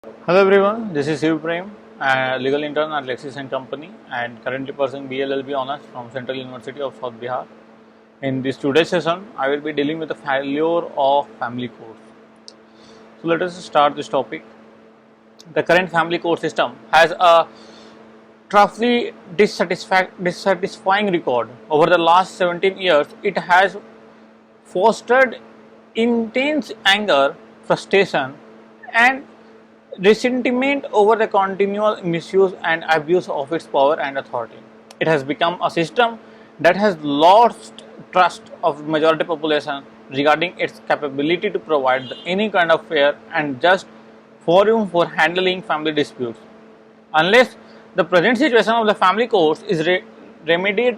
Hello everyone, this is Shiv Prem, legal intern at Lexis and Company and currently pursuing BLLB honors from Central University of South Bihar. In this today's session, I will be dealing with the failure of family courts. So let us start this topic. The current family court system has a roughly dissatisfying record. Over the last 17 years, it has fostered intense anger, frustration, and resentment over the continual misuse and abuse of its power and authority. It has become a system that has lost trust of majority population regarding its capability to provide any kind of fair and just forum for handling family disputes. Unless the present situation of the family courts is remedied,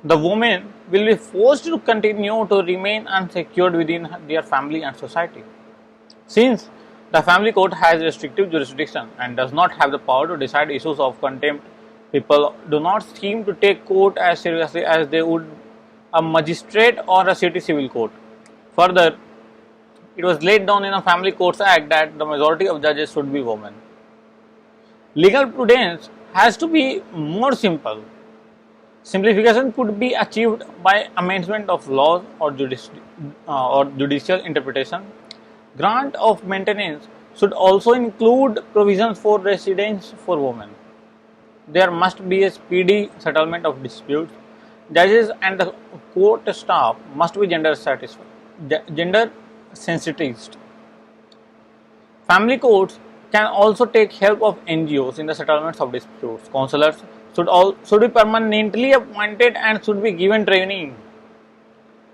the women will be forced to continue to remain unsecured within their family and society. Since the family court has restrictive jurisdiction and does not have the power to decide issues of contempt, people do not seem to take court as seriously as they would a magistrate or a city civil court. Further, it was laid down in a Family Courts Act that the majority of judges should be women. Legal prudence has to be more simple. Simplification could be achieved by amendment of laws or judicial interpretation. Grant of maintenance should also include provisions for residence for women. There must be a speedy settlement of disputes. Judges and the court staff must be gender sensitized. Family courts can also take help of NGOs in the settlements of disputes. Counselors should be permanently appointed and should be given training.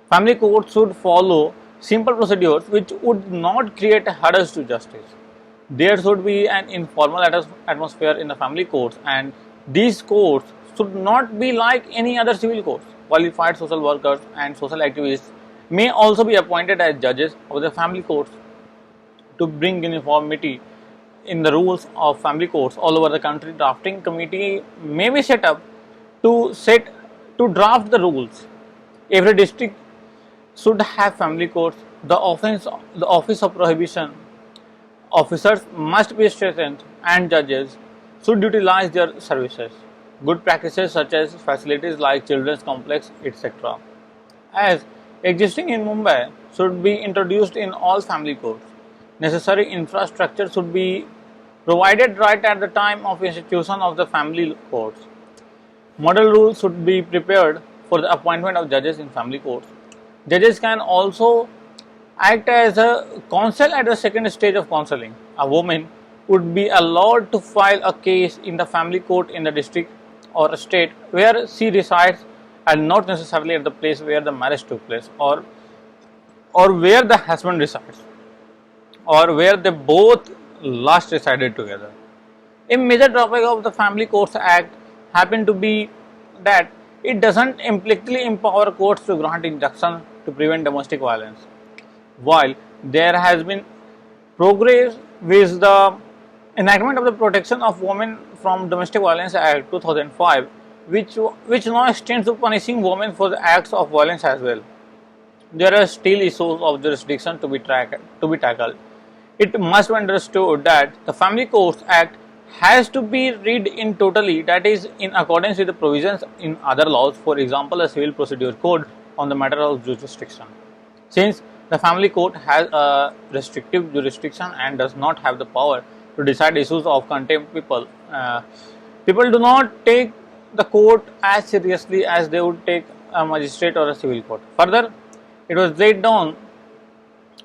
Family courts should follow simple procedures which would not create hurdles to justice. There should be an informal atmosphere in the family courts, and these courts should not be like any other civil courts. Qualified social workers and social activists may also be appointed as judges of the family courts to bring uniformity in the rules of family courts all over the country. Drafting committee may be set up to draft the rules. Every district should have family courts. The office of prohibition officers must be strengthened, and judges should utilize their services. Good practices such as facilities like children's complex, etc., as existing in Mumbai, should be introduced in all family courts. Necessary infrastructure should be provided right at the time of institution of the family courts. Model rules should be prepared for the appointment of judges in family courts. Judges can also act as a counsel at the second stage of counseling. A woman would be allowed to file a case in the family court in the district or state where she resides and not necessarily at the place where the marriage took place, or where the husband resides, or where they both last resided together. A major drawback of the Family Courts Act happened to be that it doesn't implicitly empower courts to grant injunctions to prevent domestic violence. While there has been progress with the enactment of the Protection of Women from Domestic Violence Act 2005, which now extends to punishing women for the acts of violence as well, there are still issues of jurisdiction to be tackled. It must be understood that the Family Courts Act has to be read in totally, that is, in accordance with the provisions in other laws, for example, the Civil Procedure Code on the matter of jurisdiction. Since the family court has a restrictive jurisdiction and does not have the power to decide issues of contempt, people do not take the court as seriously as they would take a magistrate or a civil court. Further, it was laid down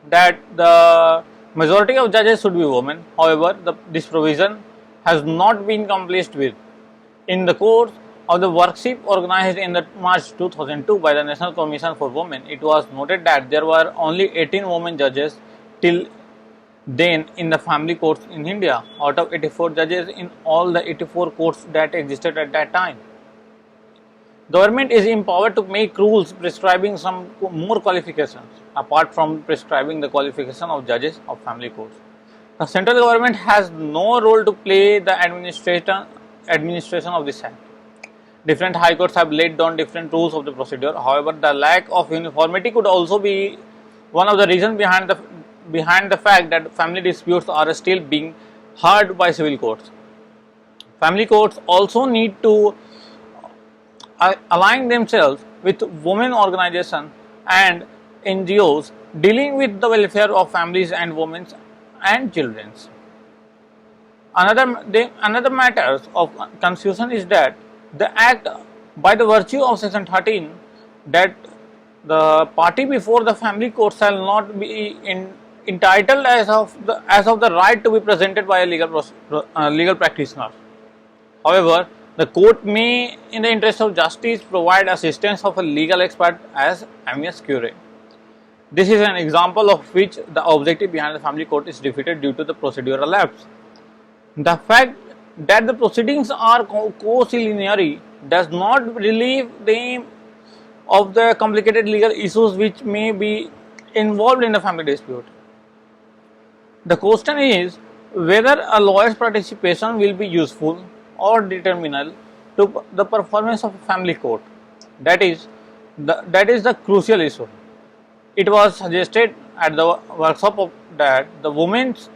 that the majority of judges should be women. However, this provision has not been complied with. In the course of the workshop organized in the March 2002 by the National Commission for Women, it was noted that there were only 18 women judges till then in the family courts in India, out of 84 judges in all the 84 courts that existed at that time. Government is empowered to make rules prescribing some more qualifications apart from prescribing the qualification of judges of family courts. The central government has no role to play the administration of this act. Different high courts have laid down different rules of the procedure. However, the lack of uniformity could also be one of the reasons behind the fact that family disputes are still being heard by civil courts. Family courts also need to align themselves with women organizations and NGOs dealing with the welfare of families and women and children. Another matter of confusion is that the Act, by the virtue of Section 13, that the party before the family court shall not be entitled as of the right to be presented by a legal practitioner. However, the court may, in the interest of justice, provide assistance of a legal expert as amicus curiae. This is an example of which the objective behind the family court is defeated due to the procedural lapse. The fact that the proceedings are co-linear does not relieve them of the complicated legal issues which may be involved in the family dispute. The question is whether a lawyer's participation will be useful or determinal to the performance of a family court. That is the crucial issue. It was suggested at the workshop that the Women's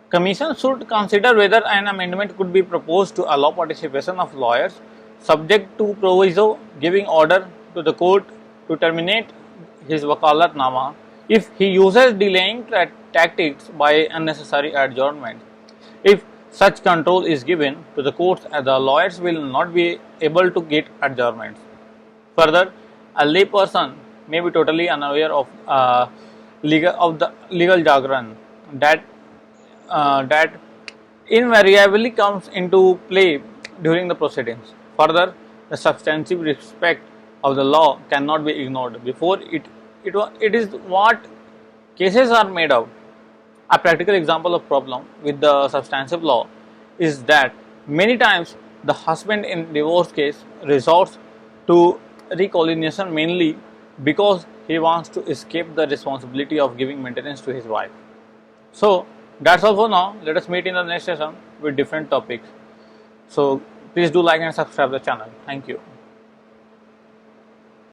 Commission should consider whether an amendment could be proposed to allow participation of lawyers subject to proviso giving order to the court to terminate his wakalatnama if he uses delaying tactics by unnecessary adjournment. If such control is given to the courts, the lawyers will not be able to get adjournments. Further, a layperson may be totally unaware of the legal jargon that invariably comes into play during the proceedings. Further, the substantive respect of the law cannot be ignored. Before it is what cases are made of. A practical example of problem with the substantive law is that many times the husband in divorce case resorts to reconciliation mainly because he wants to escape the responsibility of giving maintenance to his wife. So that's all for now. Let us meet in the next session with different topics. So please do like and subscribe the channel. Thank you.